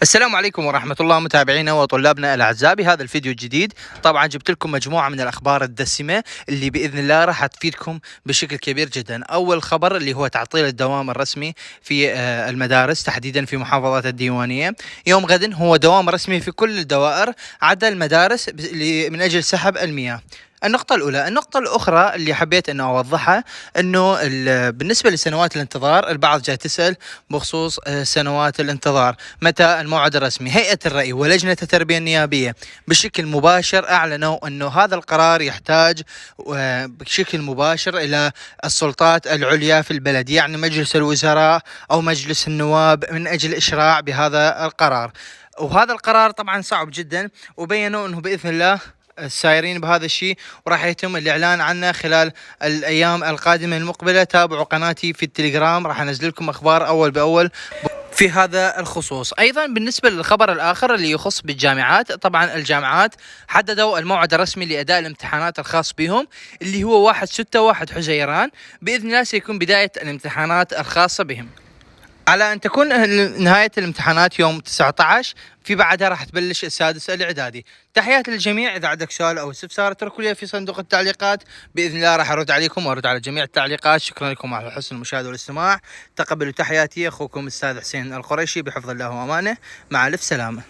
السلام عليكم ورحمة الله متابعينا وطلابنا الأعزاء. بهذا الفيديو الجديد طبعا جبت لكم مجموعة من الأخبار الدسمة اللي بإذن الله راح تفيدكم بشكل كبير جدا. أول خبر اللي هو تعطيل الدوام الرسمي في المدارس تحديدا في محافظات الديوانية. يوم غد هو دوام رسمي في كل الدوائر عدا المدارس من أجل سحب المياه. النقطة الأولى. النقطة الأخرى اللي حبيت أنه أوضحها أنه بالنسبة لسنوات الانتظار، البعض جاي تسأل بخصوص سنوات الانتظار متى الموعد الرسمي. هيئة الرأي ولجنة التربية النيابية بشكل مباشر أعلنوا أنه هذا القرار يحتاج بشكل مباشر إلى السلطات العليا في البلد، يعني مجلس الوزراء أو مجلس النواب، من أجل إشراع بهذا القرار. وهذا القرار طبعا صعب جدا، وبينوا أنه بإذن الله سايرين بهذا الشيء، وراح يتم الإعلان عنه خلال الأيام القادمة المقبلة. تابعوا قناتي في التليجرام، راح أنزل لكم أخبار أول بأول في هذا الخصوص. أيضا بالنسبة للخبر الآخر اللي يخص بالجامعات، طبعا الجامعات حددوا الموعد الرسمي لأداء الامتحانات الخاص بهم اللي هو 1/6 1 حزيران. بإذن الله سيكون بداية الامتحانات الخاصة بهم، على أن تكون نهاية الامتحانات يوم 19، في بعدها راح تبلش السادس الإعدادي. تحياتي للجميع. إذا عندك سؤال أو استفسار اتركوا لي في صندوق التعليقات، بإذن الله راح أرد عليكم وأرد على جميع التعليقات. شكرا لكم على حسن المشاهدة والاستماع. تقبلوا تحياتي، أخوكم الأستاذ حسين القريشي، بحفظ الله وأمانه. مع ألف سلامة.